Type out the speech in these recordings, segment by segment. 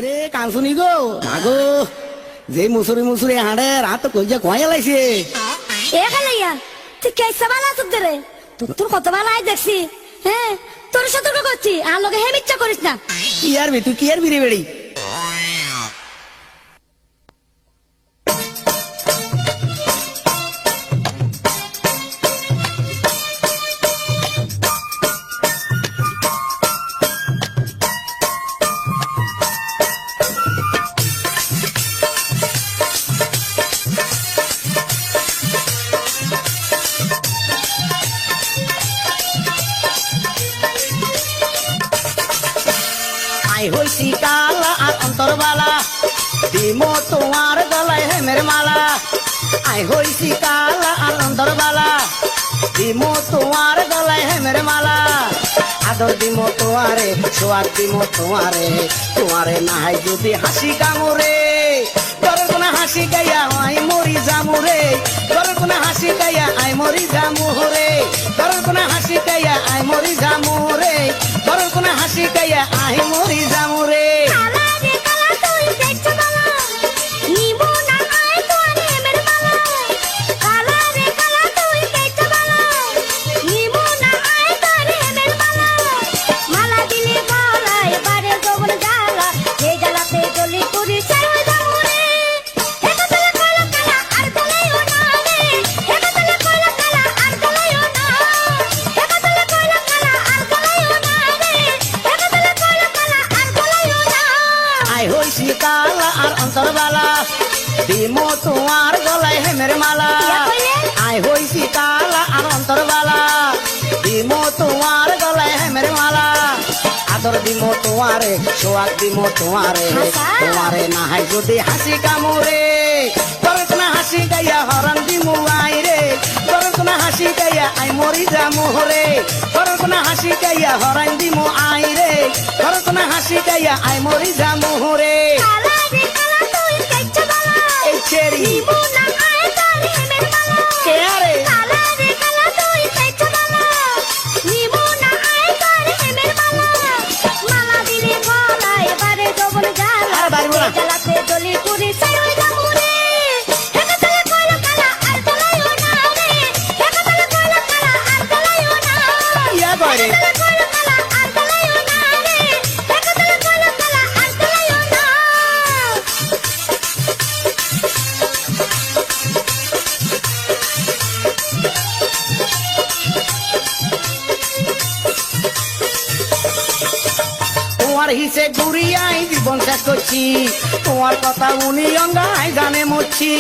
রে কাঞ্চনি গো আগো যে মুসুরি মুসুরি হাঁড়ে রাত কইয়া কয়া লাইছে এ খালাইয়া তুই কেসা ভালো আছিস রে তোর কত ভালো আই দেখছি হ্যাঁ তোর সতর্ক করছি আর লোকে হে মিথ্যা করিস না কি আর বে তুই কি আর বিরে বেড়ি আই হইছি কালা আর অন্তরবালা দিমো তোমার গলায় হেমের মালা আই হইছি কালা আর অন্তরবালা দিমো তোমার গলায় হেমের মালা আদর দিমো তোমারে সোয়াদ দিমো তোমারে তোমারে নাহাই যদি হাসি কামড়ে তোর কোন হাসি গাইয়া আই মরি জামুরে তোর কোন হাসি গাইয়া আই মরি জামুরে তোর কোন হাসি গাইয়া আই মরি জামুরে তোর কোন হাসি গাইয়া আই মরি জামুরে কালা আর অন্তরবালা দিমো তোমার গলায় হেমের মালা আই হইছি কালা আর অন্তরবালা দিমো তোমার গলায় হেমের মালা আদর দিমো তোমারে সোয়াদ দিমো তোমারে তোমারে নাহাই যদি হাসি কামড়ে তোর কোন হাসি গাইয়া হরণ দিমু আই রে তোর কোন হাসি গাইয়া আই মরি যামু রে তোর কোন হাসি গাইয়া হরণ দিমু আই রে তোর কোন হাসি গাইয়া আই মরি যামু রে চেরি কে আরে তোমার হিসে ঘুরিয়াই জীবন শেষ করছি তোমার কথা উনি অঙ্গাই জানে মরছি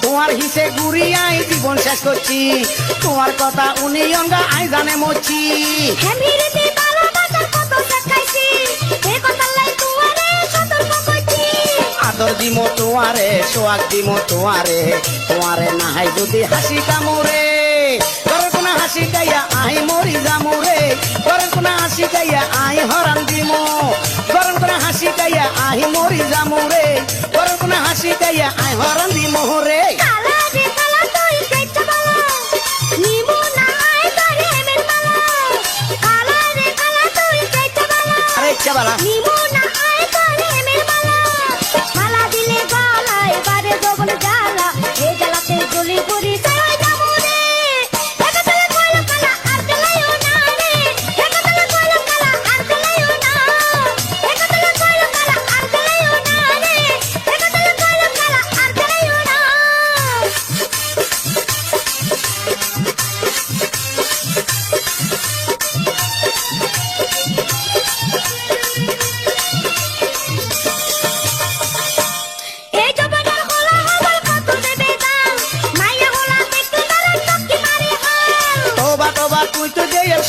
তোমার হিসে ঘুরিয়াই জীবন শেষ করছি তোমার কথা উনি অঙ্গা আই জানে মরছি আদর দিমো তোমারে সোয়াগ দিমো তোমারে তোমারে নাহাই যদি হাসি কামড়ে তোর কোন হাসি গাইয়া আই মরি জামুরে তোর কোন হাসি গাইয়া আই হরান দিমো তোর কোন হাসি গাইয়া আই মরি জামুরে তোর কোন হাসি গাইয়া আই হরান দিমো রে আরে ইচ্ছা বালা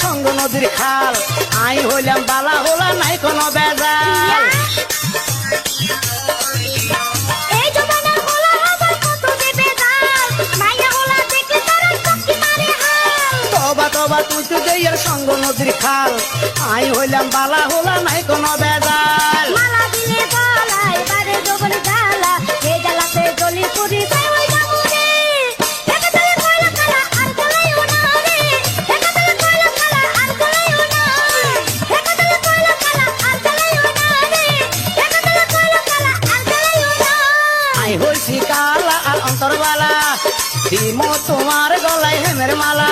সঙ্গ নদীর খাল আই হইলাম বালা হলা নাই কোনো বেজাল তবা তবা তুই তো দেয়ের সঙ্গ নদীর খাল আই হইলাম বালা হলা নাই কোনো বেজাল মালা দিলে গলায় বারে ডবল জ্বালা হে জ্বালাতে গলি পুরি কালা আর অন্তরবালা দিমো তোমার গলায় হেমের মালা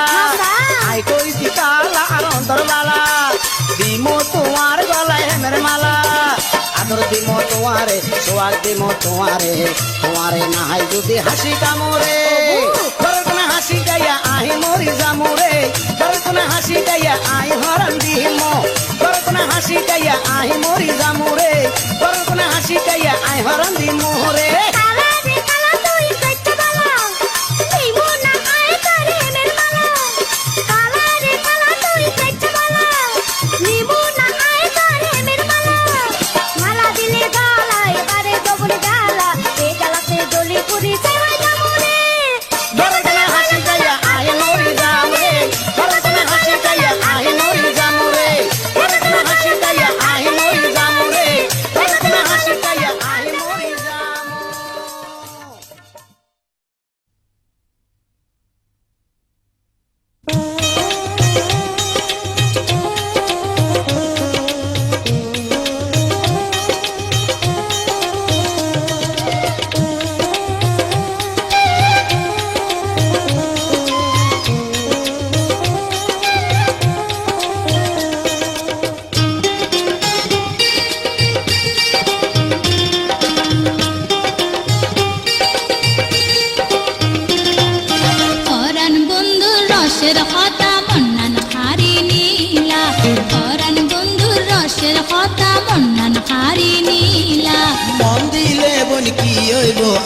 আই কইছি কালা আর অন্তরবালা দিমো তোমার গলায় হেমের মালা আদর দিমো তোমারে সোয়াগ দিমো তোমারে তোমারে নাহাই যদি হাসি কামড়ে করকনা হাসি গাইয়া আহি মরি জামুরে করকনা হাসি গাইয়া আই হরণ দিমো করকনা হাসি গাইয়া আহি মরি জামুরে করকনা হাসি গাইয়া আই হরণ দিমো রে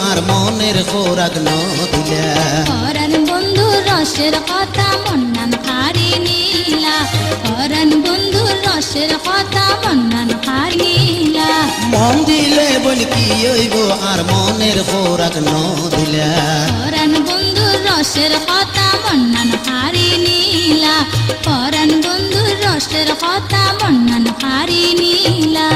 আর মনের খোরাক নদিলা পরাণ বন্ধু রসের কথা মন্নান হারি নীলা পরাণ বন্ধু রসের কথা মন্নান হারি নীলা মন দিলে বল কি হইব আর মনের খোরাক নদিলা পরাণ বন্ধু রসের কথা মন্নান হারি নীলা পরাণ বন্ধু রসের কথা মন্নান হারি নীলা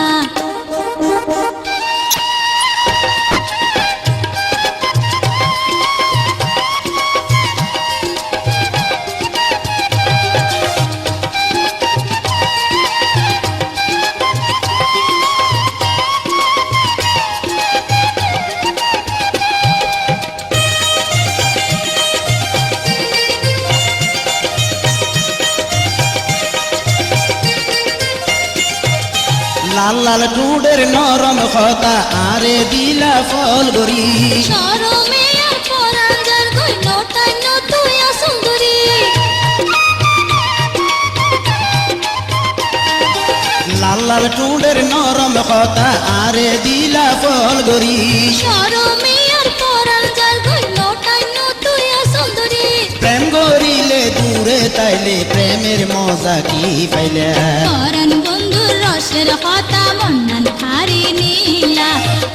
লাল লাল টুডের নরম কথা আরে দিলা ফল গরি শরমে আর পরাণ যার কই নটাই নতুয়া সুন্দরী লাল লাল টুডের নরম কথা আরে দিলা ফল গরি শরমে আর পরাণ যার কই নটাই নতুয়া সুন্দরী প্রেম গরিলে দূরে তাইলে প্রেমের মজা কি পাইলে পরাণ বন্ধু রসের কথা মন্নান হারি নীলা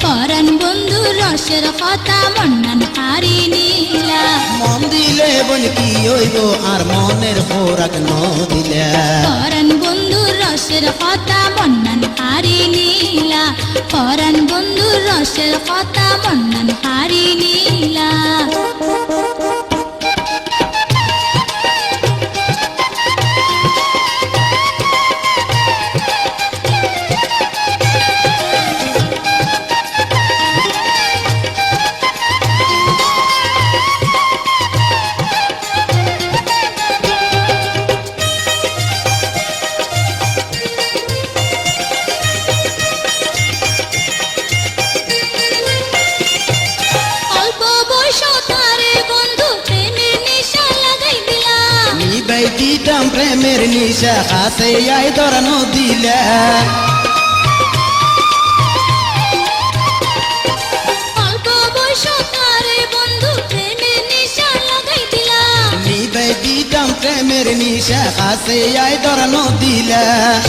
পরাণ বন্ধু রসের কথা মন্নান হারি নীলা মন দিলে বল কি হইব আর মনের খোরাক নদিলা পরাণ বন্ধু রসের কথা মন্নান হারি নীলা পরাণ বন্ধু রসের কথা মন্নান হারি নীলা দিতাম প্রেমের নিশা হাসে আই ধরানো দিলা অল্প বয়স তারে বন্ধু প্রেমের নিশা লাগাই দিলা নিবাই দিতাম প্রেমের নিশা হাসে আই ধরানো দিলা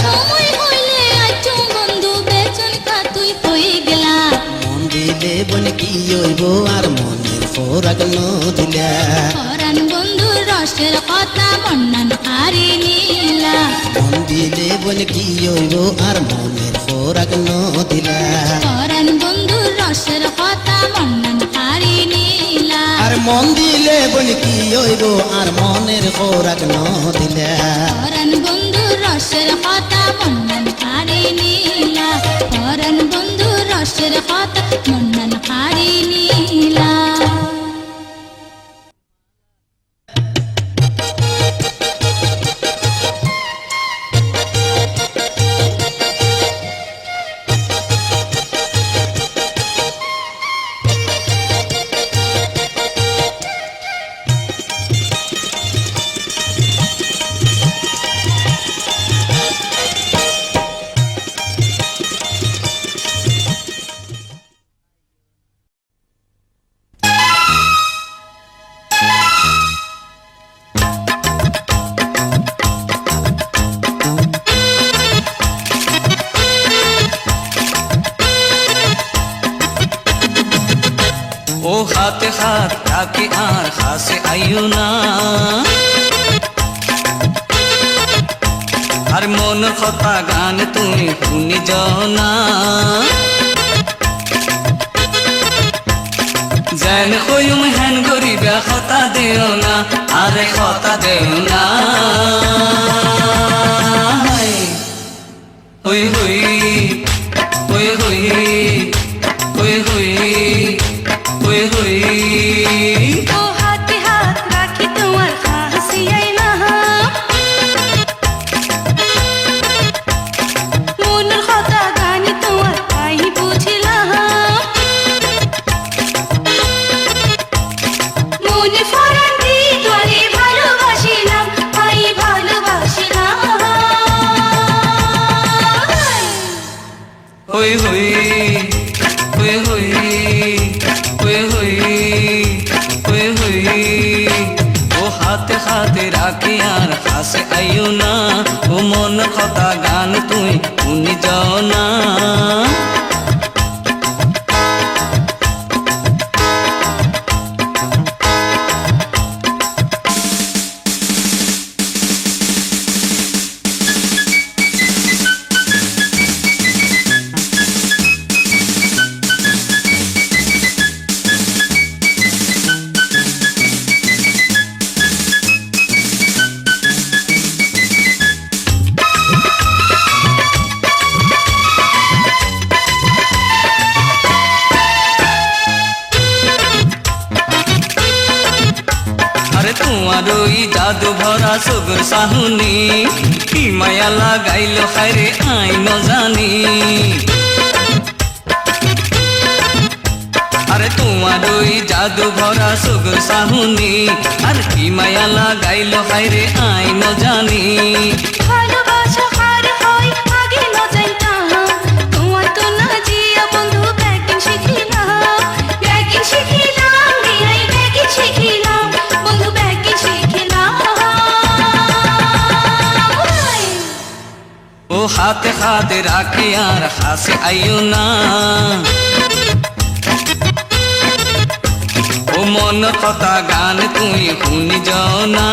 সময় হইলে আইছো বন্ধু বেচন কা তুই কই গেলা মন দিলে বন কি হইব আর মনের খোরাক নদিলা পরাণ বন্ধু রসের কথা মন্নান হারি নীলা মন দিলে বন কি হইব আর মনের খোরাক নদিলা পরাণ বন্ধু রসের কথা মন্নান হারি নীলা আর মন দিলে বন কি হইব আর মনের খোরাক নদিলা পরাণ বন্ধু রসের কথা মন্নান হারি নীলা পরাণ বন্ধু রসের কথা মন্নান হারি নীলা হাত রাখি আর কাছে আইও না আর মন কথা গান তুমি শুনি যাও না যেন কইম হেন গরিবা কথা দেও না আরে কথা দেও না হই হই হই হই হই হই হই হই ও হাতে হাত রাখি তোমার কাছে আইলা মনের কথা গানি তোমার তাই বুঝিলাম মনে ফরান দি তোরে ভালোবাসিলাম তাই ভালোবাসিলাম হই হই হই হই হই হই হই হই ও হাতে হাতে রাখি আর কাছে আইও না ও মন কথা গান তুই শুনি যাও না তোমার ওই জাদু ভরা সুগুর সাহুনি কি মায়া লাগাইল খাইরে আই ন জানি আরে তোমার ওই জাদু ভরা সুগুর সাহুনি আর কি মায়া লাগাইল খাইরে আই ন জানি ভালোবাসা হার হয় আগে না জানতাম তোমার তো না জিয়া বন্ধু ব্যাকিং শিখিলাম বিআই ব্যাকিং শিখিলাম বন্ধু ব্যাকিং শিখিলাম ও হাতে হাতে রাখি আর কাছে আইও না ও মন কথা গান তুই শুনি যাও না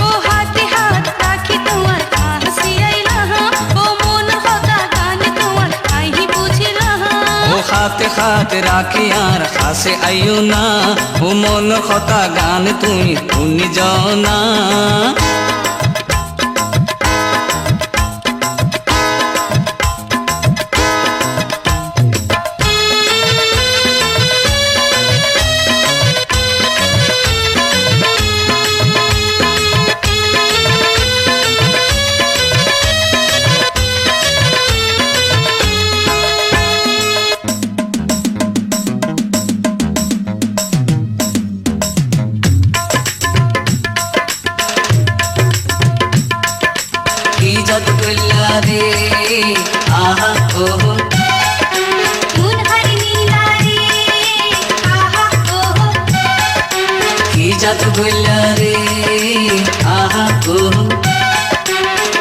ও হাতে হাত রাখি তোমার কাছে আইলাম ও মন কথা গান তোমার তাই বুঝিলাম ও হাতে হাতে রাখি আর কাছে আইও না ও মন কথা গান তুই শুনি যাও না জাদু কইলা রে আহা ও মন হারি নীলা রে আহা ও কি জাদু কইলা রে আহা ও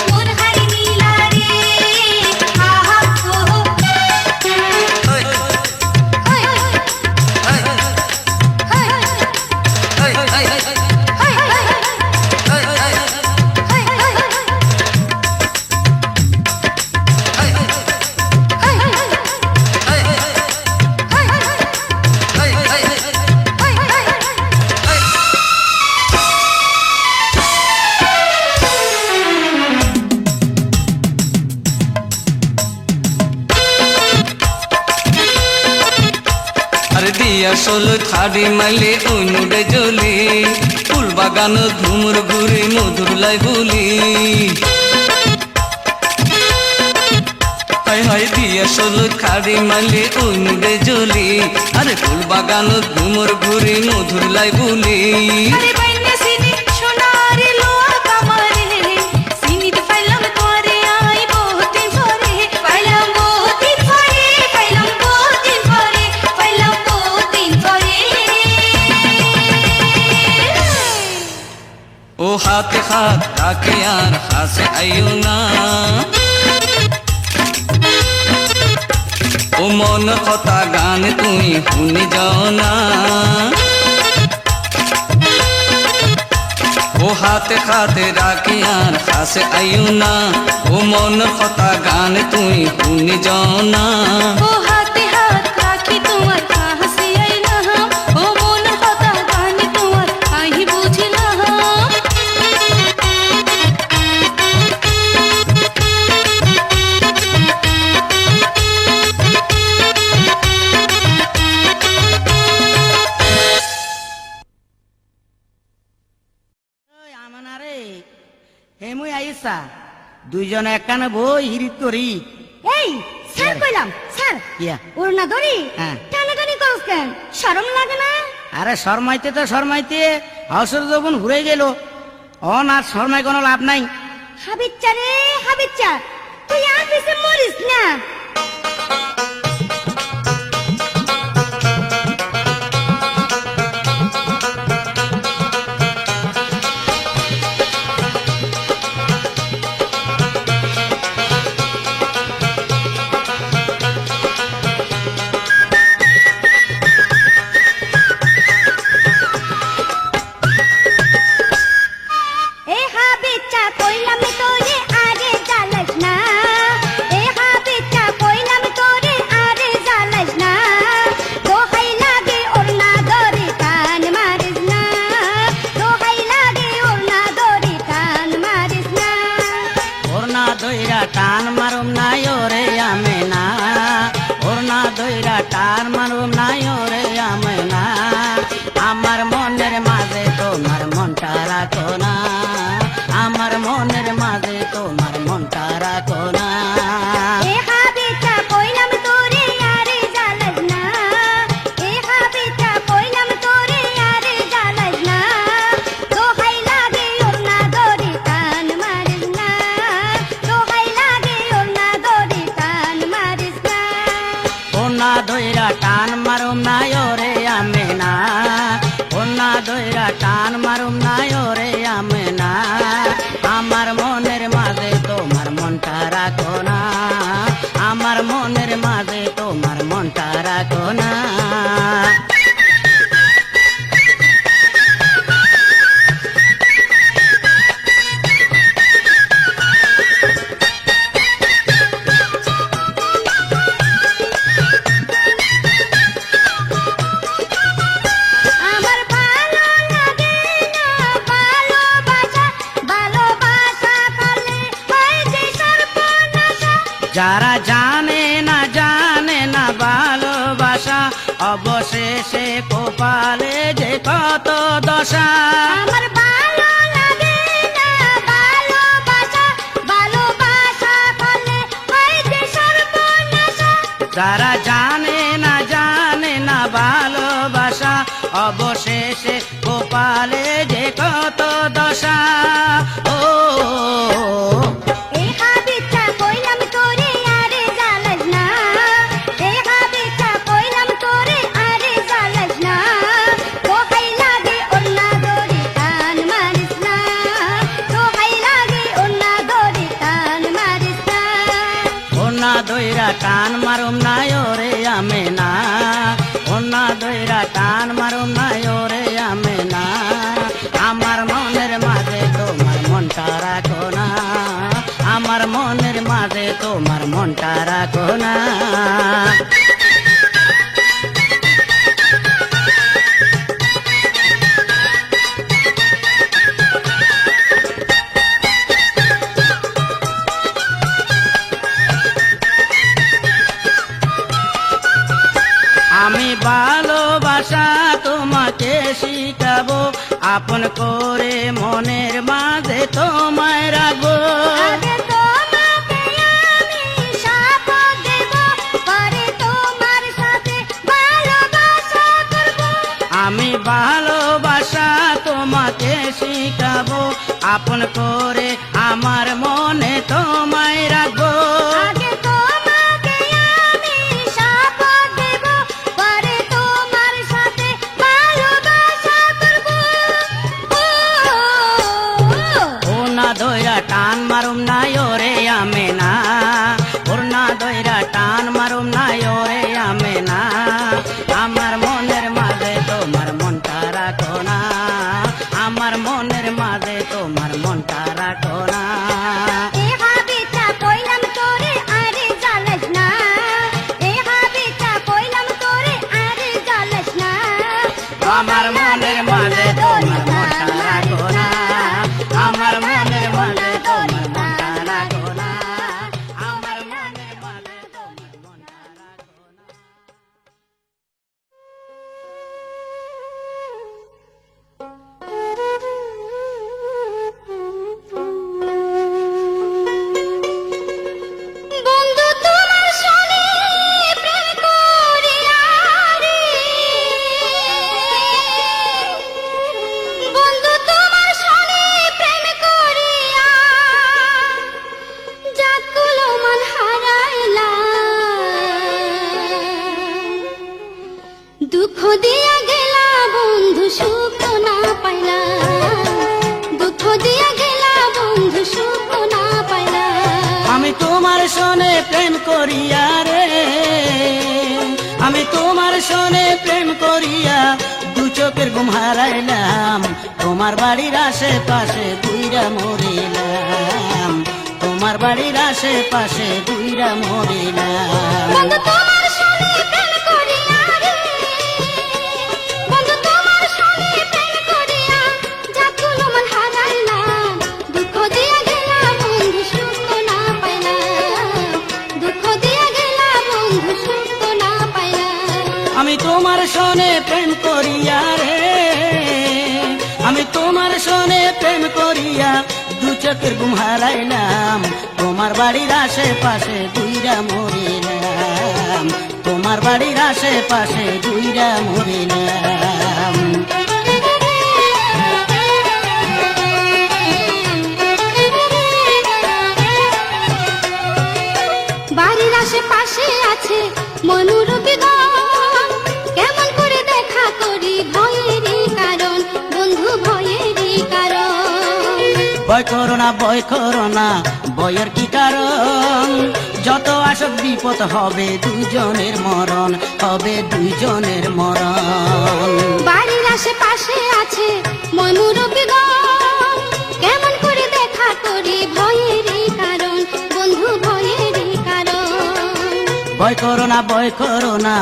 মন হারি নীলা রে আহা ও হাই হাই হাই হাই হাই হাই হাই হাই হাই আসল থাড়ি মাইলে অনুরে জ্বলি ফুল বাগান ধুমুর ঘুরে মধুর লাই বলি হাই হাই দিয়া আসল থাড়ি মাইলে অনুরে জ্বলি আরে ফুল বাগান ধুমুর ঘুরে মধুর লাই বলি আরে বাইনে সিনি সোনারে লোয়া কামারে সিনিতে পাইলাম তোরে আই বহুদিন পরে পাইলাম বহুদিন পরে পাইলাম বহুদিন পরে পাইলাম বহুদিন পরে ও হাতে হাত রাখে আর হাসে আইও না ও ও মন কথা গান তুই শুনি যাও না ও হাতে হাতে রাখি আর কাছে আইও না ও মন কথা গান তুই শুনি যাও না ও হাতে হাত রাখি তোমার কাছে আইলাম ও মন কথা গান তোমার আহি বুঝিলাম আমানারে হেমুই আইসা দুইজন একখানে বই হিরিত করি এই স্যার কইলাম স্যার কিয়া ওর না ধরি হ্যাঁ। টানাটানি করস কেন শরম লাগে না আরে শর্মাইতে তো শর্মাইতে হাউসের যখন ঘুরে গেল অন আর শর্মাই কোনো লাভ নাই হাবিচ্চা রে হাবিচ্চা তুই আর পিছে মরিস না এ হাবিচ্চা কইলাম তোরে আরে জ্বালাস না এ হাবিচ্চা কইলাম তোরে আরে জ্বালাস না দোহাই লাগে ওর না দড়ি টান মারিস না দোহাই লাগে ওর না দড়ি টান মারিস না ওর না দইরা টান মারুম নাই ওরে আমি না ওর না দইরা টান মারুম নাই ওরে আমি না আমার মনের মাঝে তোমার মনটা রাখো না আমার মনের মাঝে তোমার মনটা রাখো না এ হাবিচ্চা কইলাম তোরে আরে জ্বালাস না এ হাবিচ্চা কইলাম তোরে আরে জ্বালাস না দোহাই লাগে ওর না দড়ি টান মারিস না দোহাই লাগে ওর না দড়ি টান মারিস না ওর না দইরা টান মারুম নাই ওরে আমি না ওর না দইরা টান মারুম নাই ওরে আমি না আমার মনের মাঝে তোমার মনটা রাখো না আমার মনের মাঝে তোমার মনটা রাখো না আমার ভালো লাগে না ভালোবাসা ভালোবাসা করলে হয় যে সর্বনাশা যারা জানে না ভালোবাসা অবশেষে কপালে যে কত দশা আমার ভালো লাগে না ভালোবাসা ভালোবাসা করলে হয় যে সর্বনাশা যারা জানে না ভালোবাসা অবশেষে কপালে যে কত দশা ও এই হাবিচ্চা কইলাম তোরে আরে জ্বালাস না এই হাবিচ্চা কইলাম তোরে আরে জ্বালাস না দোহাই লাগে ওর না দড়ি টান মারিস না দোহাই লাগে ওর না দড়ি টান মারিস না ওনা দইরা টান মারুম নাই ওরে আমি না ওনা দইরা টান মারুম নাই ওরে আমি না আমার মনের মাঝে তোমার মনটা রাখো না আমার মনের মাঝে তোমার মনটা রাখো না আমি ভালোবাসা তোমাকে শিখাবো আপন করে মনের মাঝে তোমায় রাখবো আগে তোমাকে আমি শপথ দেব পরে তোমার সাথে ভালোবাসা করব আমি ভালোবাসা তোমাকে শিখাবো আপন করে আমার মনে তোমায় রাখবো আগে তোমাকে আমি শপথ দেব পরে তোমার সাথে ভালোবাসা করব ও না দইরা টান মারুম নাই ওরে আমি না ওর না দইরা টান মারুম নাই ওরে দুঃখ দিয়া গেলা বন্ধু সুখ না পাইলাম, দুঃখ দিয়া গেলা বন্ধু সুখ না পাইলাম। আমি তোমার সনে প্রেম করিয়া রে, আমি তোমার সনে প্রেম করিয়া দু চোখের ঘুম হারাইলাম, তোমার বাড়ির আশেপাশে দুইরা মরিলাম, তোমার বাড়ির আশেপাশে দুইরা মরিলাম। বন্ধু তোমার সনে প্রেম করিয়া রে, বন্ধু তোমার সনে প্রেম করিয়া জাতগুলো মন হারাইলাম, দুঃখ দিয়া গেলা বন্ধু সুখ না পাইলাম, দুঃখ দিয়া গেলা বন্ধু সুখ না পাইলাম। আমি তোমার সনে প্রেম করিয়া রে, আমি তোমার সনে প্রেম করিয়া দু চোখের ঘুম হারাইলাম, তোমার বাড়ির আশেপাশে দুইরা মরিলাম, তোমার বাড়ির আশেপাশে দুইরা মরিলাম। বাড়ির আশেপাশে আছে মনোরূপী গণ, কেমন করে দেখা করি ভয়েরই কারণ, বন্ধু ভয়েরই কারণ। ভয় করো না, ভয় করো না, ভয়ের কি কারণ, যত আসক বিপদ হবে দুজনের মরণ, হবে দুজনের মরণ। বাড়ির আশেপাশে আছে মনোরূপী গণ, কেমন করে দেখা করি ভয়েরই কারণ, বন্ধু ভয়েরই কারণ। ভয় করো না, ভয় করো না,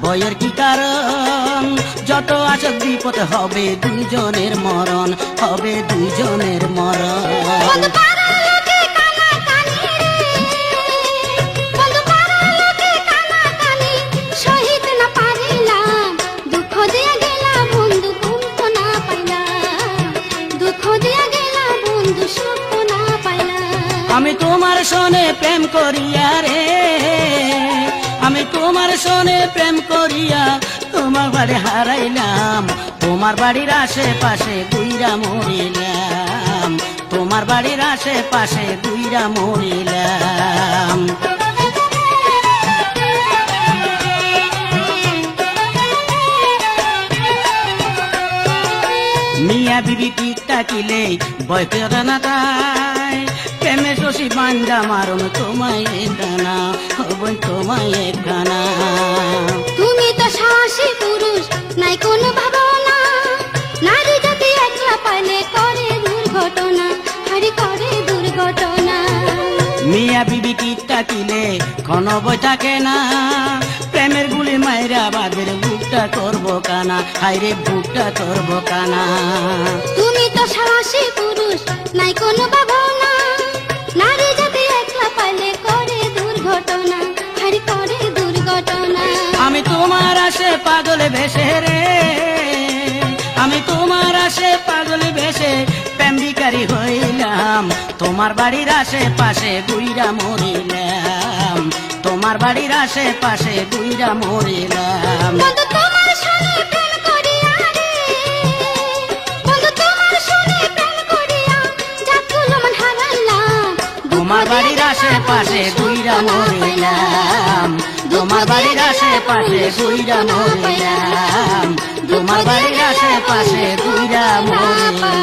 ভয়ের কি কারণ, যত আসক বিপদ হবে দুজনের মরণ, হবে দুজনের মরণ। বন্ধু পাড়ার লোকে কানাকানি রে, বন্ধু পাড়ার লোকে কানাকানি সহিতে না পারিলাম, দুঃখ দিয়া গেলা বন্ধু সুখ না পাইলাম, দুঃখ দিয়া গেলা বন্ধু সুখ না পাইলাম। আমি তোমার সনে প্রেম করিয়া রে, আমি তোমার সনে প্রেম করিয়া তোমার বাড়ি হারাইলাম, তোমার বাড়ির আশেপাশে দুইরা মরিলাম, তোমার বাড়ির আশেপাশে দুইরা মরিলাম। মিয়া বিবি টিক টাকিলে ভয় পেরে না তাই, প্রেমে শশী বান্দা মারুন তোমায় একখানা, হব তোমায় একখানা। তুমি তো সাহসী পুরুষ, নাই কোনো ভাবনা, নারী জাতি একলা পাইলে করে দুর্ঘটনা, হারি করে দুর্ঘটনা। মিয়া বিবি টিক টাকিলে কোন বই থাকে না, প্রেমের গুলি মাইরা বাদের বুকটা করবো কানা, হাইরে বুকটা করবো কানা। তুমি তো সাহসী পুরুষ, নাই কোনো ভাবনা, নারী জাতি একলা পাইলে করে দুর্ঘটনা, হারি করে দুর্ঘটনা। আমি তোমার আশে পাগলে ভেসে রে, আমি তোমার আশে পাগলে ভেসে প্রেম ভিখারি হইলাম, তোমার বাড়ির আশেপাশে দুইরা মরিলাম, তোমার বাড়ির আশেপাশে দুইরা মরিলাম। বন্ধু তোমার সনে প্রেম করিয়া রে, বন্ধু তোমার সনে প্রেম করিয়া জাতগুলো মন হারাইলাম, তোমার বাড়ির আশেপাশে দুইরা মরিলাম, তোমার বাড়ির আশেপাশে দুইরা মরিলাম, তোমার বাড়ির আশেপাশে দুইরা মরিলাম।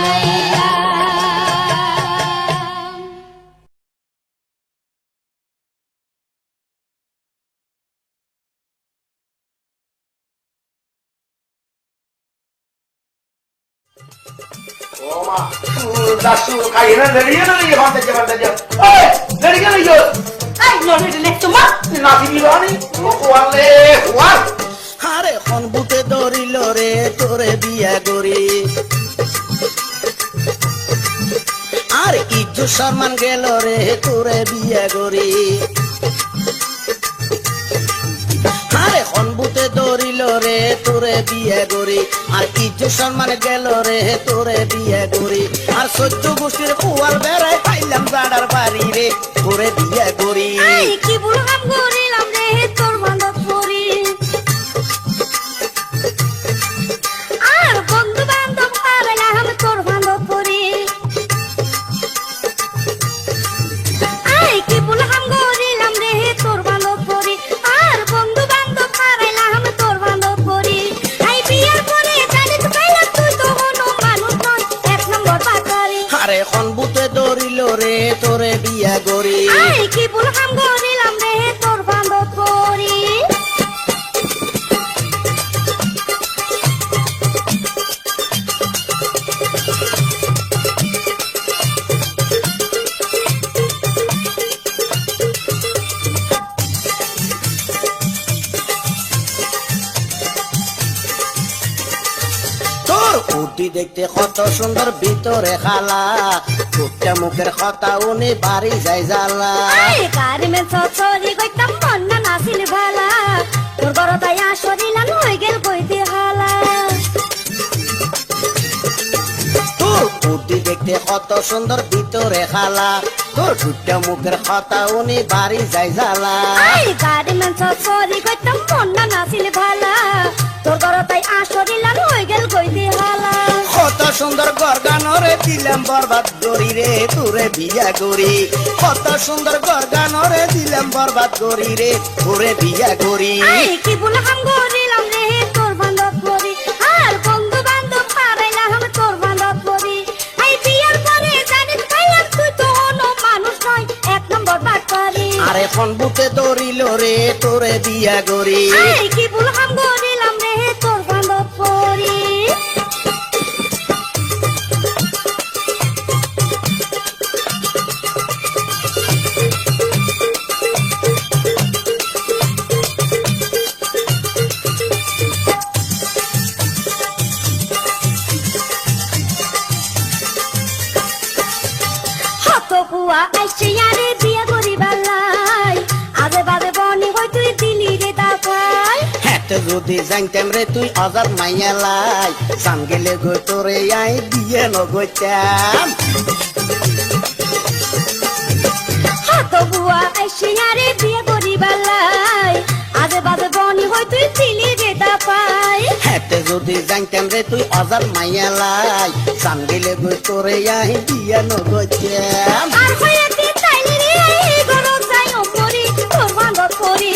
Toma, dasu kaina dari na ni bante bante jam. Oi, dari kan yo. Ay, no rile তোমা Na sini bani, wale, wal. আরে হনবুতে ধরিল রে তোরে বিয়া করি, আর ইজ্জু সম্মান গেল রে তোরে বিয়া করি। আরে হনবুতে ধরিল রে তোরে বিয়া করি, আর ইজ্জু সম্মান গেল রে তোরে বিয়া করি। আর সহ্য গোষ্ঠীর কুয়াল বেড়ায় পাইলাম জাডার বাড়ি রে তোরে বিয়া করি। আই কি বুড়ো কাম করিলাম রে তোর বান্ধব পরি, আর বন্ধু বান্ধব হারাইলাম তোর বান্ধব পরি। আই কি বুড়ো কাম করিলাম রে তোর বান্ধব পরি, আর বন্ধু বান্ধব হারাইলাম তোর বান্ধব পরি। গরি আই কি ভুল হাম করিলাম রে তোর বান্ধব করি তোর উটি দেখতে কত সুন্দর ভিতরে খালা ফুটটা মুখের কথা উনি বাড়ি যাই জ্বালা আই কারিমে চচরি কইতাম মন্না নাছিল ভালা তোর গরতাই আসরিলাম হই গেল কইতে হালা তোর উটি দেখতে কত সুন্দর ভিতরে খালা তোর ফুটটা মুখের কথা উনি বাড়ি যাই জ্বালা আই কারিমে চচরি কইতাম মন্না নাছিল ভালা তোর গরতাই আসরিলাম হই গেল কইতে হালা কত সুন্দর গরগানরে দিলাম বরবাদ করি রে তোরে বিয়া করি কত সুন্দর গরগানরে দিলাম বরবাদ করি রে তোরে বিয়া করি আই কি ভুল হাম করিলাম রে তোর বান্ধব করি আর বন্ধু বান্ধব হারাইলাম তোর বান্ধব করি আই বিয়ার পরে জানিস পাইলাম তুই তো অন্য মানুষ নয় এক নম্বর বাট পারি আরে ফোন বুকে দৌড়িল রে তোরে বিয়া করি আই কি ভুল হাম করিলাম রে তোর বান্ধব করি হত কুয়া আইছে আরে বিয়া করি বালাই আজে বাজে বনি হই তুই দিলি রে দাফাই হ্যাঁ যদি জানতাম রে তুই অজাত মাইয়া লাই সান গেলে গো তোরে আই বিয়ে নগইতাম হত কুয়া আইছে আরে বিয়া করি বালাই আজে বাজে বনি হই তুই দিলি রে দাফাই হ্যাঁ যদি জানতাম রে তুই অজাত মাইয়া লাই সান গেলে গো তোরে আই বিয়ে নগইতাম আর হইয়া দিন তাইলি রে এই গরম যাই ওপরি তোর বান্ধব করি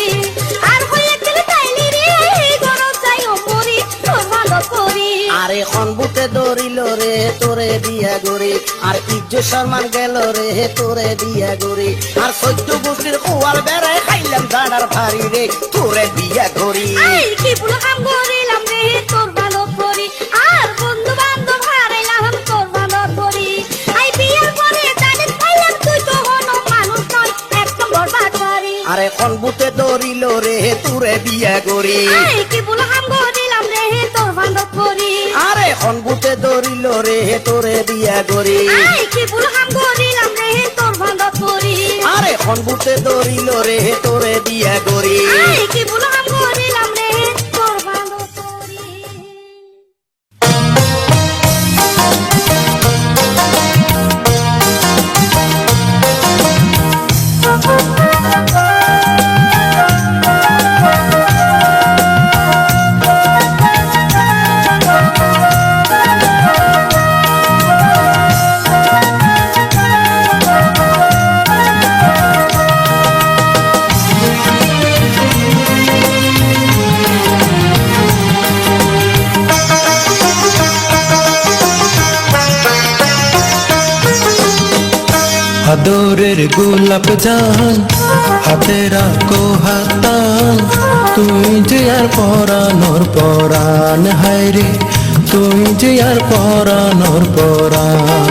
আর হইয়া দিন তাইলি রে এই গরম যাই ওপরি তোর বান্ধব করি আরে খন বুকে দৌড়িল রে তোরে বিয়া করি আর ইজ্জত সম্মান গেল রে তোরে বিয়া করি আর সহ্য গোষ্ঠীর কোয়াল বেড়ায় খাইলাম জানার ভারী রে তোরে বিয়া করি আই কি ভুল কাম করিলাম রে তোর বান্ধব করি আর বন্ধু বান্ধব হারাইলাম তোর বান্ধব করি আই বিয়ার পরে জানিস পাইলাম তুই তো অন্য মানুষ নয় এক নম্বর বাট পারি আরে খন বুকে দৌড়িল রে তোরে বিয়া করি আই কি ভুল কাম করিলাম রে তোর বান্ধব করি আরে খন বুকে দৌড়িল রে তোরে বিয়া করি আই কি ভুল কাম করিলাম রে তোর বান্ধব করি আরে খন বুকে দৌড়িল রে তোরে বিয়া করি আই কি ভুল কাম করিলাম রে তোর বান্ধব করি আদরের গোলাপ জান হাতে রাখো হাতান তুই যে আর পরানোর পরাণ হায়রে তুই যে আর পরানোর পরাণ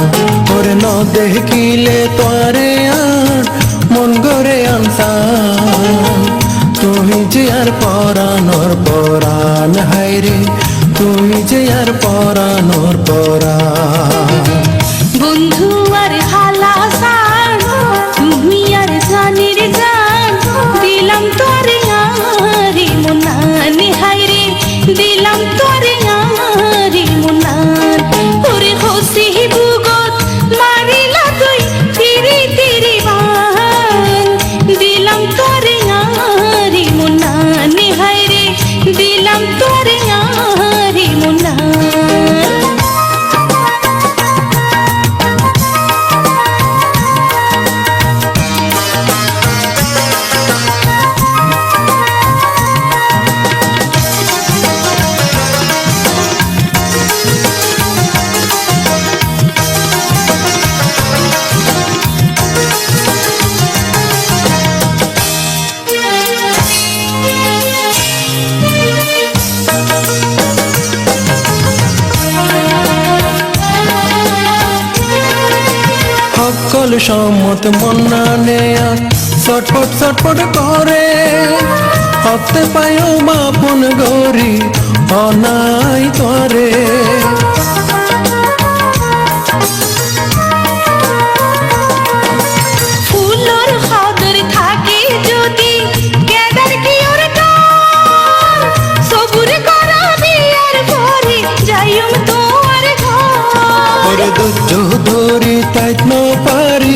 ওরে ন দেখিলে তোরে আর মন গরে আনসান তুই যে আর পরানোর পরাণ হায়রে তুই যে আর পরানোর পরাণ বন্ধু আর হালা সার তুমি আর জানির জান দিলাম তোরে আরি মুনানি হাইরে দিলাম তোরে আরি মুনান ওরে হসি বুগত মারিলা তুই তিরি তিরি বান দিলাম তোরে আরি মুনানি হাইরে দিলাম তোরে আরি মুনান সকল সম্মত মন্না নেয়া ছটফট ছটফট করে হতে পায়ো বাপন গরি অনাই তরে ফুলর খাদর থাকে যদি কেদার কি ওর গান সবুর করা বিয়ার পরে যাইম তোর ঘর ওরে ধৈর্য ধরি তাইত ন পারি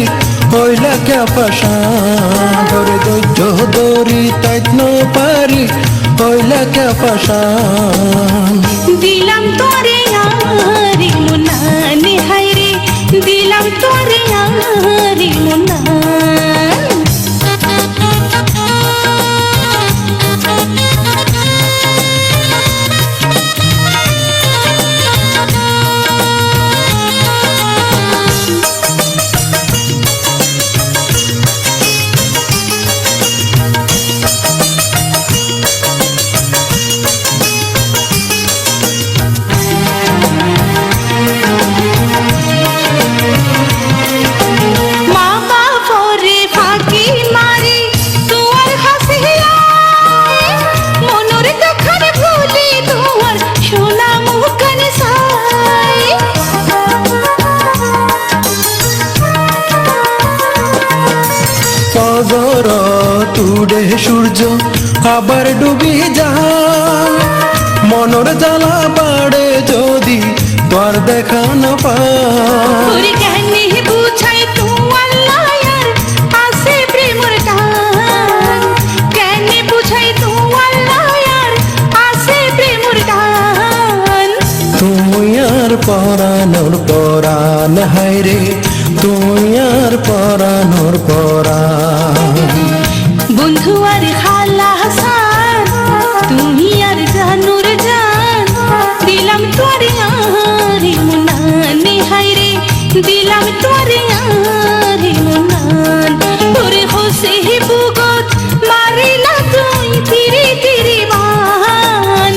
হইলা কে পাশান ওরে ধৈর্য ধরি তাইত ন পারি হইলা কে পাশান দিলাম তোরে আরে মুন্না নিহাই রে দিলাম তোরে আরে মুন্না মা বাপরে ফাঁকি মারি তোমার হাসিয়া মনের দেখার ভুলি তোমার সোনা মুখখান সাই ফজর তুড়ে সূর্য আবার ডুবি যায় মনর জ্বালা বাড়ে যদি তোর দেখা না পায় ওরে কেনে বুঝাই তোমার লায়ার আসে প্রেমর টান কেনে বুঝাই তোমার লায়ার আসে প্রেমর টান তুই আর পরানোর পরাণ হায় রে তুই আর পরানোর পরাণ বন্ধু আর খালা হাসান তুমি আর জানুর জান দিলাম তোরে আরে মুন্না নিহাই রে দিলাম তোরে আরে মুন্নান ওরে হোসে বুগত মারিলা তুই তিরি তিরি বান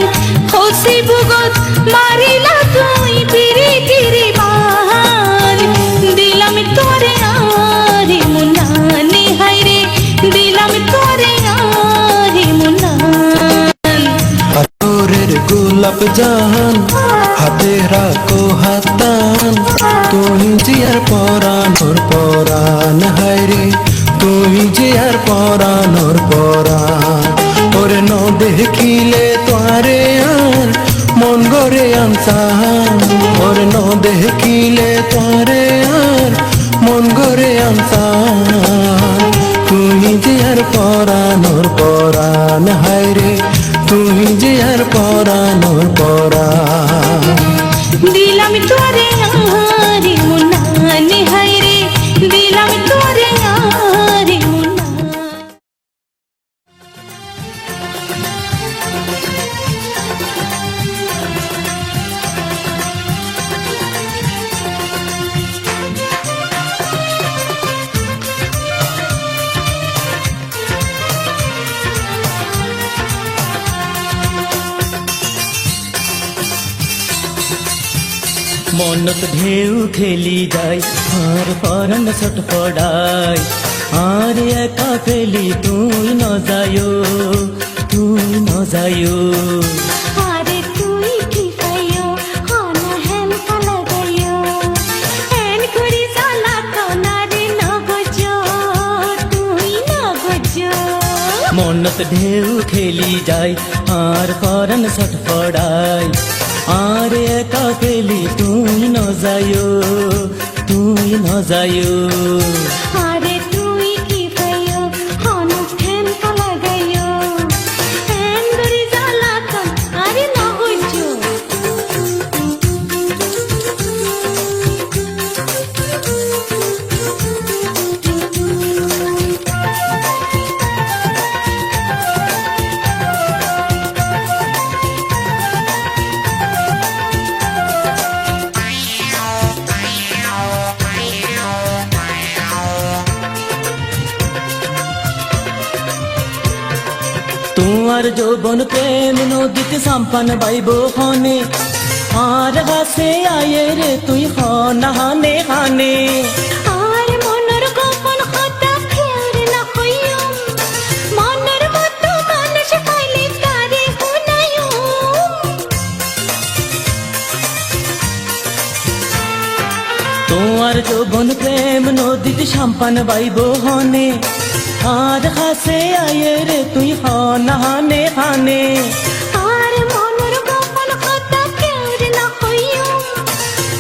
হোসে বুগত মারিলা তুই তিরি তিরি বান দিলাম তোরে আরে মুন্না নিহাই রে দিলাম তোরে আরে মুন্নান তোরের গোলাপ জাহান হাতে রাখো হাতান তুই যে আর পরানোর পরাণ হায় রে তুই যে আর পরানোর পরাণ ওরে ন দেখিলে তোরে আর মন গরে আনসান ওরে ন দেখিলে তোরে আর মন গরে আনসান তুই যে আর পরানোর পরাণ হায় রে তুই যে আর পরানোর পরাণ দিলাম তোরে আরে মুন্না নিহাই রে দিলাম তোরে আরে মুন্না মনত ঢেউ খেলি যায় আর পরন ছটফড়ায় আর একা ফেলি তুই ন যায়ো আরে তুই কি পাইও হনা হেম কালা গাইও এন করি সালা তো নারে নগজো তুই নগজো মনত ঢেউ খেলি যায় আর পরন ছটফড়ায় আর একা ফেলি তুই ন যায়ো আরে তুই কি পাইও হনা হেম কালা গাইও এন করি সালা তো আরে নগজো তোমার যৌবন প্রেম নদীতে সাম্পান বাইব হনে আর হাসে আয়ে রে তুই হনা হানে হানে আর মন তোমার যৌবন প্রেম নদীতে সাম্পান বাইব হনে আর হাসে আয়ে রে তুই হনা হানে হানে আর মনের গোপন কথা কেউর না হইও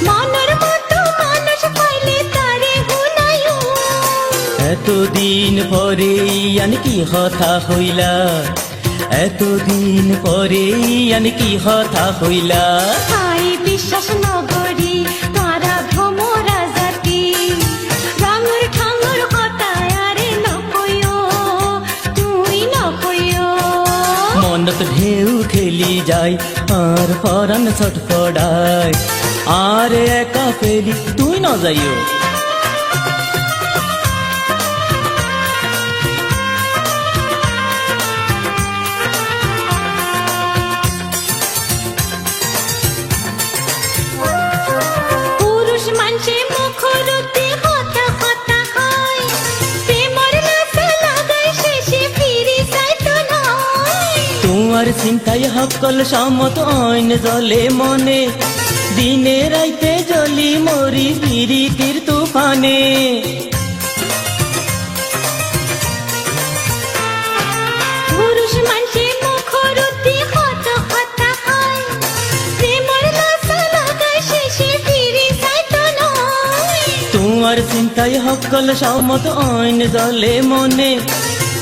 মনের মতো মানুষ পাইলে তারে হুনাইও এতদিন পরে আনি কি কথা হইলা এতদিন পরে আনি কি কথা হইলা আই বিশ্বাস নগরী তারা ভ্রমরা জাতি রঙের ঠাঙ্গর কথা আরে নকইও তুই নকইও মনত ঢেউ খেলি যায় আর পরাণ ছটফড়ায় আর একা ফেলি তুই ন যাইও পুরুষ মানসে মুখরুতে হতা হতা হয় প্রেমর লাসা লাগাই শেষে ফিরি যাইতো নয় তোমার চিন্তায় সকল সমত অইন জলে মনে দিনে রাইতে জলি মরি পিরিতির তুফানে পুরুষ মানসে মুখরুতে হতা হতা হয় প্রেমর লাসা লাগাই শেষে ফিরি যাইতো নয় তোমার চিন্তায় সকল সমত অইন জলে মনে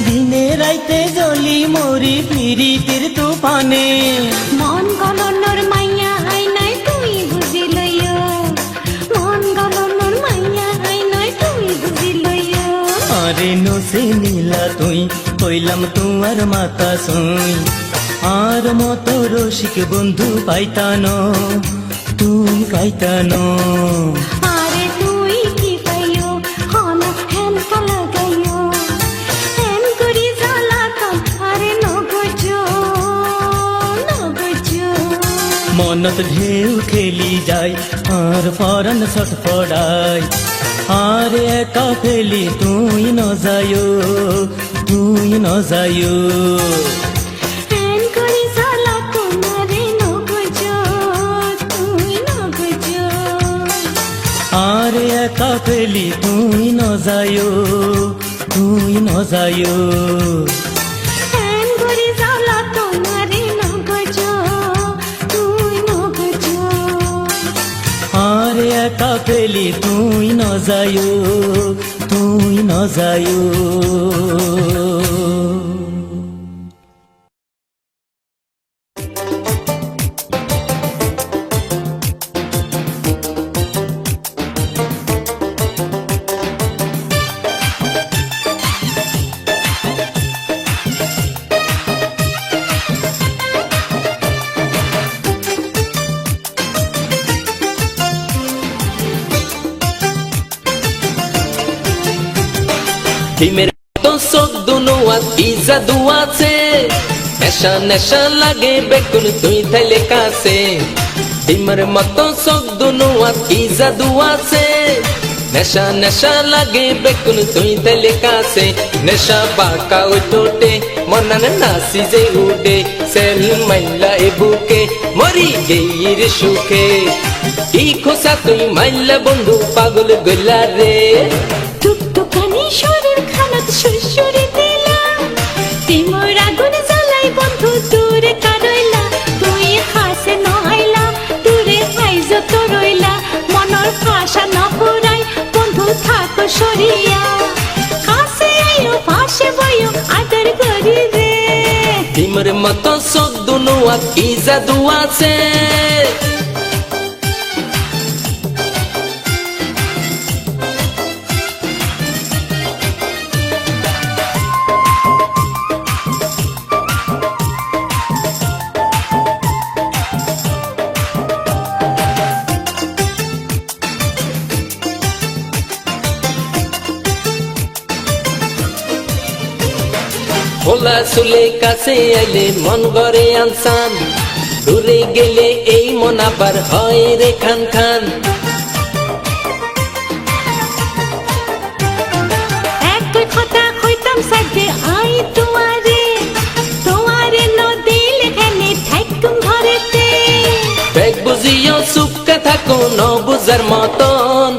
দিনে রাইতে জলি মরি পিরিতির তুফানে মন গলনের মাইয়া হাই নাই তুই বুঝি লইও মন গলনের মাইয়া হাই নাই তুই বুঝি লইও আরে নসে নীলা তুই কইলাম তোমার মাতা শুই আর মতো রসিক বন্ধু পাইতানো তুই পাইতানো আরে তুই কি পাইও হন হেন লাগাইও হেন করি জ্বালাতন আরে নগজো নগজো মনত ঢেউ খেলি যায় আর পরাণ ছটফড়ায় আর একা ফেলি তুই ন যাইও তুই ন যাইও হেন করি জ্বালাতন আরে নগজো তুই নগজো আর একা ফেলি তুই ন যাইও তুই ন যাইও হেন করি জ্বালাতন আরে নগজো তুই নগজো আর একা ফেলি তুই ন যাইও তুই ন যাইও ডিমের মতো চোখ দুনো কি জাদু আছে নেশা নেশা লাগে বেকুন তুই থাইলে কাছে ডিমের মতো চোখ দুনো কি জাদু আছে নেশা নেশা লাগে বেকুন তুই থাইলে কাছে নেশা বাঁকা ওই ঠোঁটে মনানে নাচি যে উঠে সেল মাইলা এ বুকে মরি গেইর সুখে কি খোসা তুই মাইলা বন্ধু পাগল গলা রে টুকটুকানি শরীর খানত সুরসুরি দিলা তিমর আগুন জ্বালাই বন্ধু দূরে কারইলা তুই খাসে নহাইলা দূরে আইজ তো রইলা মনর ভাষা নপুরাই বন্ধু থাকো সরিয়া কাছে আইও পাশে বইও আদর করি রে ডিমের মতো চোখ দুনো কি জাদু আছে ভোলা চুলে কাছে আইলে মন গড়ে আনসান দূরে গেলে এই মন আবার হয় রে খান খান এক কথা কইতাম সাথে আই তোমারে তোমারে নদী লেখানে থাকুম ঘরেতে ব্যাগ বুঝিও চুপকে থাকো ন বুঝার মতন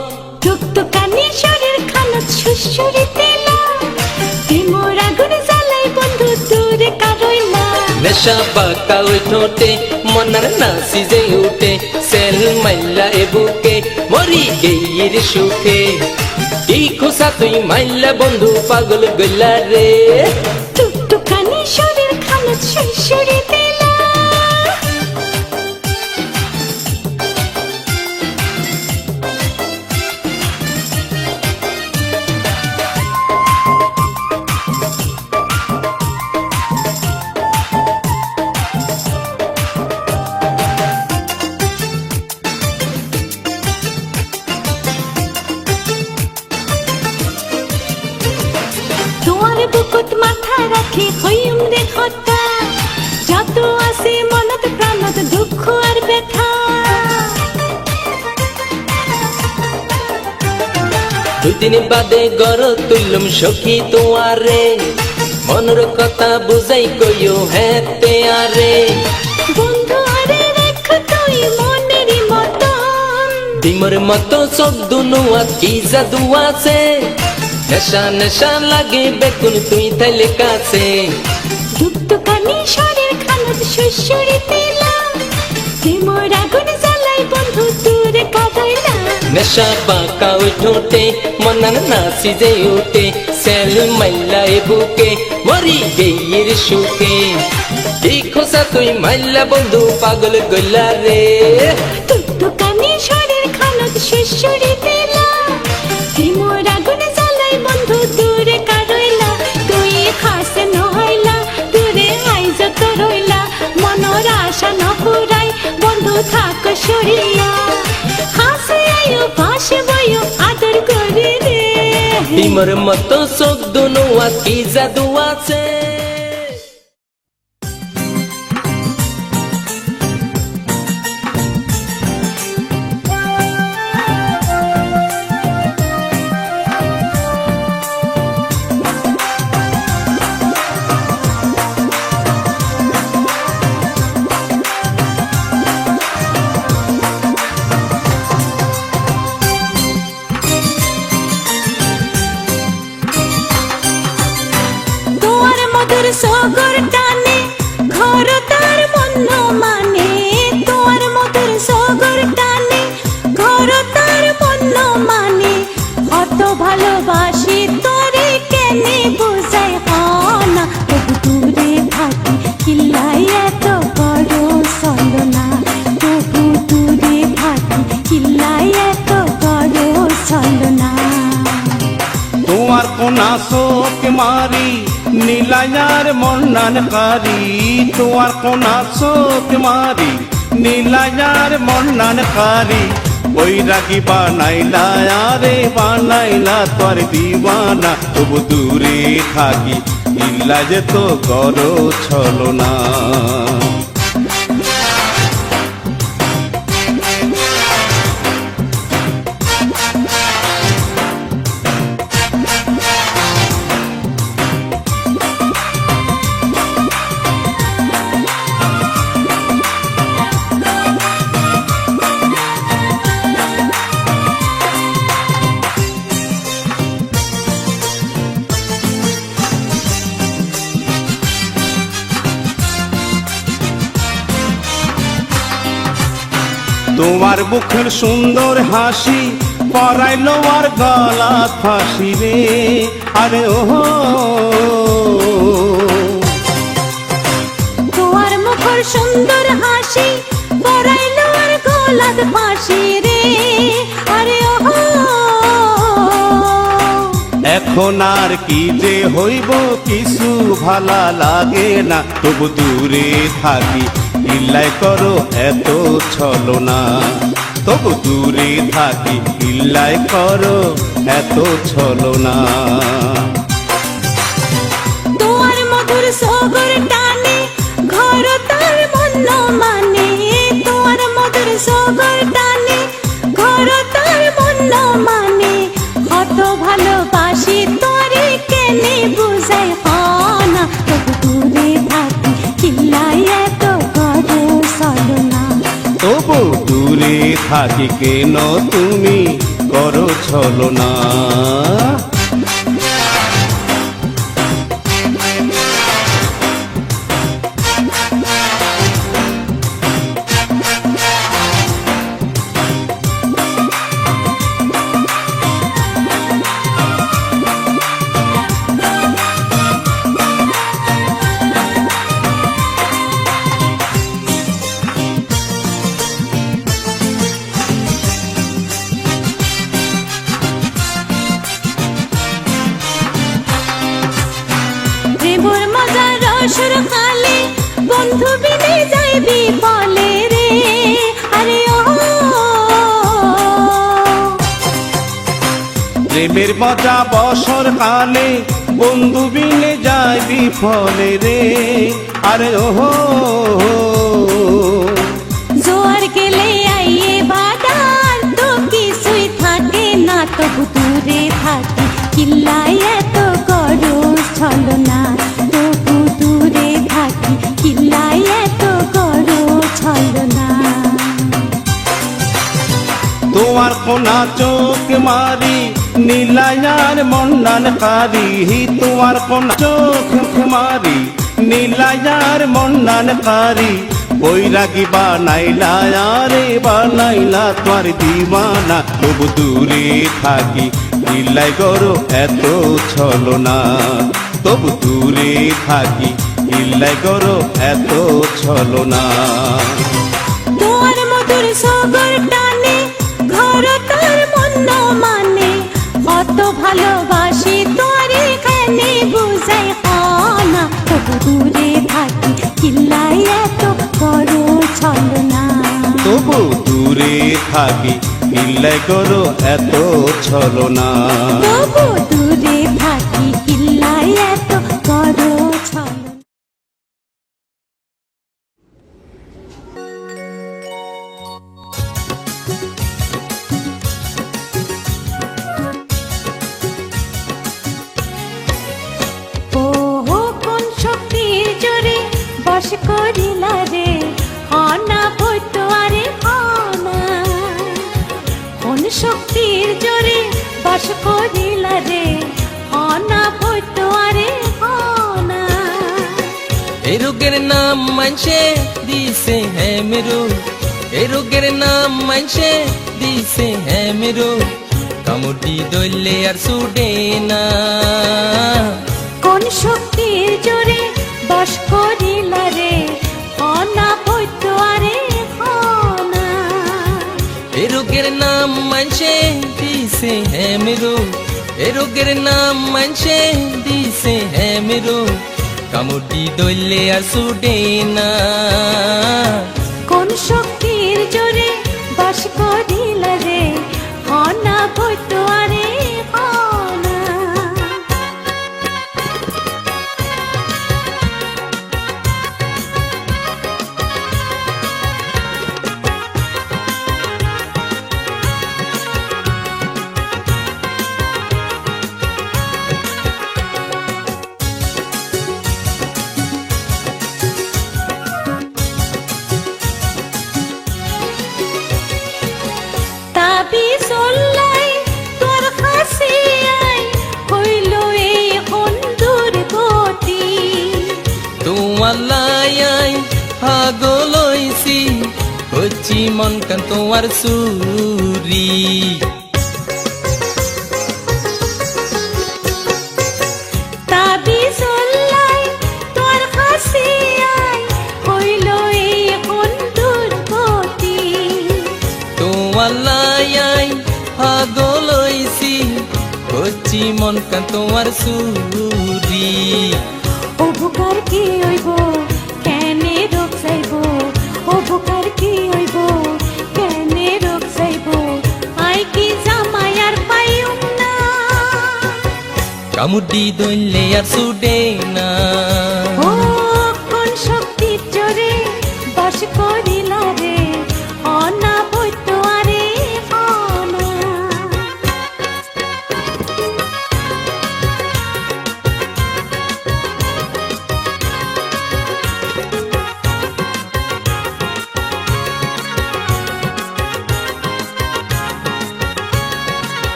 টুকটুকানি শরীর খানত সুশুরিতে না প্রেমর আগুন জ্বালাই বন্ধু দূরে কারই না নেশা পাকা ওই ঠোঁটে মনার নাসি যে উঠে সেল মাইলা এ বুকে মরি গেইর সুখে এই খোসা তুই মাইলা বন্ধু পাগল গইলা রে টুকটুকানি শরীর খানত সুশুরিতে না তোমার বুকুত মাথা রাখি হইম রে খতা যত আছে মনত প্রাণত দুঃখ আর ব্যথা দুদিন বাদে গর তুলুম সখী তোমারে মনের কথা বুঝাই কইও হেতে আরে বন্ধু আরে রেখ তুই মনের মতন ডিমর মতো সব দুনুয়া কি জাদু আছে নেশা নেশা লাগে বেকুন তুই থাইলে কাছে টুকটুকানি শরীর খানত সুশুরিতে না প্রেমর আগুন জ্বালাই বন্ধু দূরে কারই না নেশা পাকা ওই ঠোঁটে মনার নাসি যে উঠে সেল মাইলা এ বুকে মরি গেইর সুখে এই খোসা তুই মাইলা বন্ধু পাগল গইলা রে টুকটুকানি শরীর খানত সুশুরিতে না প্রেমর আগুন জ্বালাই বন্ধু দূরে কারই না তুই খাসে নহইলা দূরে আইজ তো রইলা মনর আশা ন পুরাই বন্ধু থাক সরিয়া হাসে আয়ো পাশে বইও আদর করে রে ডিমর মতো চোখ দুনুয়া কি জাদু আছে তোমার মধুর সগর টানে ঘর তার মন মানে তোমার মধুর সগর টানে ঘর তার মন মানে কত ভালোবাসি তোরে কেনে বুঝাই না তবু দূরে থাকি কিল্লাই এত বড় সলনা তবু দূরে থাকি কিল্লাই এত বড় সলনা তোমার কোনা শোক মারি নীলায়ার মন্নানকারী তোমার কোনা শোক মারি নীলায়ার মন্নানকারী বৈরাগী বানাইলা আরে বানাইলা তোর দিওয়ানা তবু দূরে থাকি ইল্লা যে তো গর ছলো না তোমার মুখের সুন্দর হাসি পরাইলো আর গলা ফাঁসি রে আরে ও তোমার মুখর সুন্দর হাসি পরাইলো আর গলাত ফাঁসি রে আরে ও এখন আর কি যে হইব কিছু ভালা লাগে না তবু দূরে থাকি ইল্লাই করো এত ছলনা তবু দূরে থাকি ইল্লাই করো এত ছলনা তোমার মধুর সগর টানে ঘর তার মন মানে তোমার মধুর সগর টানে ঘর তার মন মানে কত ভালোবাসি তোরে কেনে বুঝাই না তবু দূরে থাকি কিল্লাই এত বড় সলনা তবু দূরে থাকি কেন তুমি করো ছলনা। প্রেমর মজা রসর খালে বন্ধু বিনে যাইবি বলে রে, আরে ও প্রেমের মজা বসর কালে বন্ধু বিনে যায় বিফলে রে, আরে ওহো জোয়ার গেলে আইয়ে বাদার তো কিছুই থাকে না, তবু দূরে থাকি কিল্লাই এত করো ছলনা, তবু দূরে থাকি কিল্লাই এত করো ছলনা। তোমার কোনা চোখ মারি নীলায়ার মন্ডান কারি, তোমার কোনা চোখ মারি নীলায়ার মন্ডান কারি, বৈরাগী বানাইলা রে বানাইলা তোমার দিওয়ানা, তবু দূরে থাকি নীলাই গরো এত ছলনা, তবু দূরে থাকি নীলাই গরো এত ছলনা। তোর মধুর সগর টানে ঘর তোর মন মানে, কত ভালোবাসি তোর এখানে বুঝাই না, তবু দূরে থাকি কিল্লাই এত করো ছলনা। তবু দূরে থাকি কিল্লাই করো এত ছলনা। তবু দূরে থাকি কিল্লাই এত করো ছলনা। ওহো কোন শক্তির জোরে বশ করিলা রে, অনা বইতো আরে অনা, কোন শক্তির জোরে বশ করিলা রে, অনা বইতো আরে অনা। এ রোগের নাম মানছে দিছে হ্যাঁ মেরু, এ রোগের নাম মানছে দিছে হ্যাঁ মেরু, কামড়ি দইলে আর ছুটে না। কোন শক্তির জোরে বশ করিলা রে, অনা বইতো আরে অনা। এ রোগের নাম মানছে দিছে হ্যাঁ মেরু, এ রোগের নাম মানছে দিছে হ্যাঁ মেরু, কামড়ি দইলে আর ছুটে না। কোন শক্তির জোরে বশ করিলা রে, অনা বইতো আরে অনা। তাবি চললাই তোর খাসিয়াই হইল এই বন্ধুর গতি, তোমার লায়াই পাগল হইছি, হচ্ছি মন কান তোমার সুরি। তাবি চললাই তোর খাসিয়াই হইল এই বন্ধুর গতি, তোমার লায়াই পাগল হইছি, হচ্ছি মন কান তোমার সুরি। উপকার কি হইব কেনে রোগ যাইব, উপকার কি হইব কেনে রোগ যাইব, আই কি জামায়ার পাইম না, কামড়ি দইলে আর ছুটে না। ও কোন শক্তির জোরে বশ করিলা রে, অনা বইতো আরে অনা।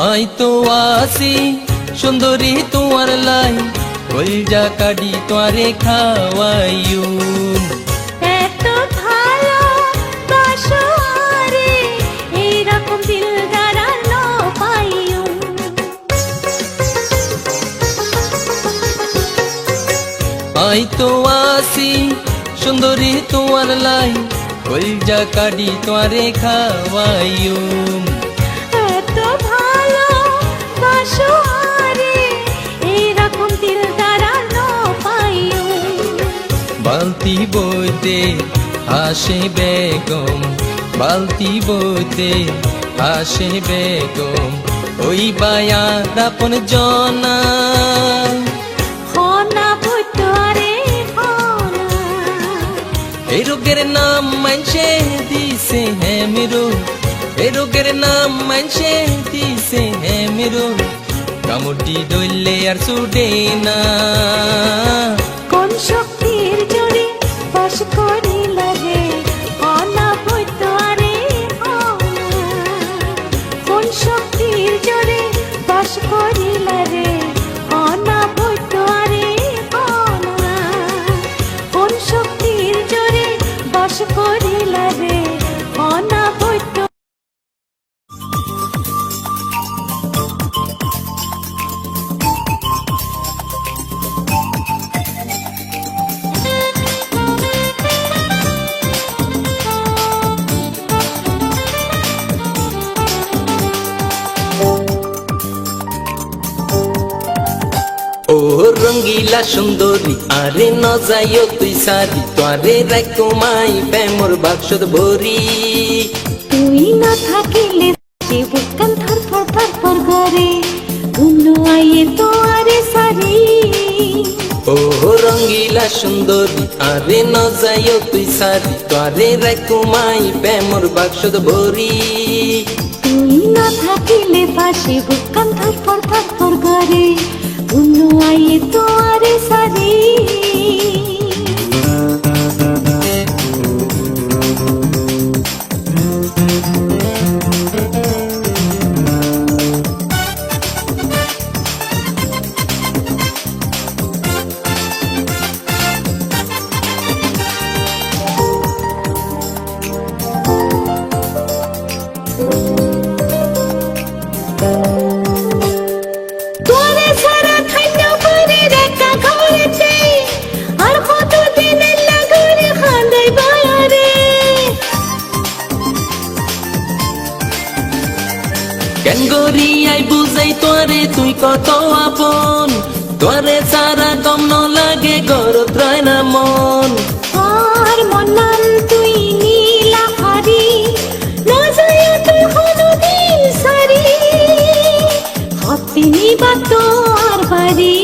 আই তো আসি সুন্দরী তোমার লাই কলজা কাটি তোরে খাওয়াইও এত ভালো বাসো রে এইরকম দিলদার আর ন পাইও আই তো আসি সুন্দরী তোমার লাই কলজা কাটি তোরে খাওয়াইও এত ভালো বাসো রে এইরকম দিলদার আর ন পাইও বালতি বইতে আসে বেগম বালতি বইতে আসে বেগম ওই বায়ার আপন জনা হনা ভুতরে হনা এই রোগের নাম মানছে দিছে হ্যাঁ মেরো এই রোগের নাম মানছে দিছে হ্যাঁ মেরো কামড়টি দইলে আর ছুটে না কোন শক্তির জোরে বাস করি লাগে হনা ভুতরে হনা কোন শক্তির জোরে বাস করি লাগে হনা ভুতরে হনা কোন শক্তির জোরে বাস করি লাগে হনা ভুত ও রঙ্গিলা সুন্দরী আরে ন যাইও তুই সারি তোরে রাখো মাই প্রেমর বাক্সত ভরি তুই না থাকিলে যে বুকান থর থর থর থর করে অন্য আইয়ে তো আরে সারি ও রঙ্গিলা সুন্দরী আরে ন যাইও তুই সারি তোরে রাখো মাই প্রেমর বাক্সত ভরি তুই না থাকিলে পাশে বুকান থর থর থর থর করে অন্য আইয়ে তো আরে সারি তোরে সারা খাইতে পারে রেখা ঘরেতে আর কত দিনের লাগুরে খান্দাই বায়ারে কেন গরি আই বুঝাই তোরে তুই কত আপন তোরে সারা কম ন লাগে গরত রয় না মন আর মনান তুই নীলা হারি না যায় তুই কোনো দিন সারি হাতে নিবা তোর বাড়ি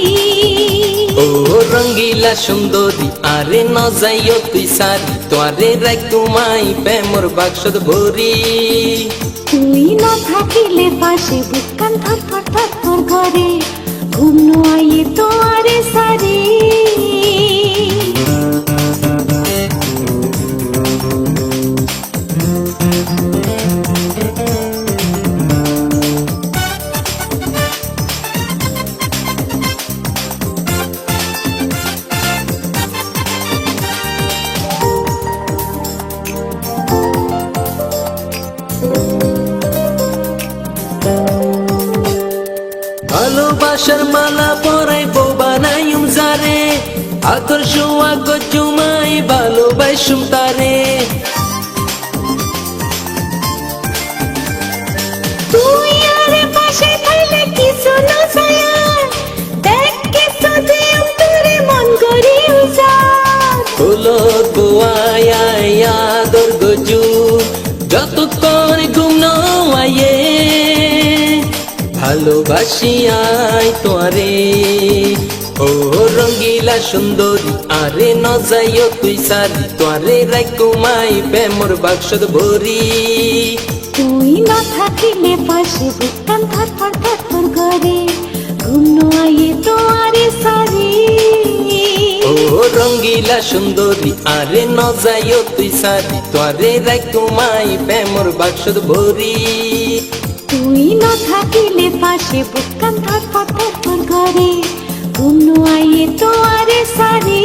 ও রঙ্গিলা সুন্দরী আরে ন যাইও তুই সারি তোরে রাখো মাই প্রেমর বাক্সত ভরি তুই না থাকিলে পাশে বুকান থর থর থর থর করে ঘুম আইয়ে তো আরে সারি ভালোবাসার মালা পরাই বানাইম যারে আতর সোয়া গজুমাই ভালোবাসুম তারে তুই আরে পাশে থাইলে কিছু না ছায়ার দেখ কিছু যে অন্তরে মন করি উজার হলো গোয়ায়া দর গজু যতক্ষণ ঘুম ন আয়ে ভালোবাসি আই তোরে ও রঙ্গিলা সুন্দরী আরে ন যাইও তুই সারি তোরে রাখো মাই প্রেমর বাক্সত ভরি তুই না থাকিলে পাশে বুকান থর থর থর থর করে ঘুম আইয়ে তো আরে সারি ও রঙ্গিলা সুন্দরী আরে ন যাইও তুই সারি তোরে রাখো মাই প্রেমর বাক্সত ভরি তুই না থাকিলে দিলে পাশে বুকান ধর পথর পর ঘরে অন্য আইয়ে তো আরে সারি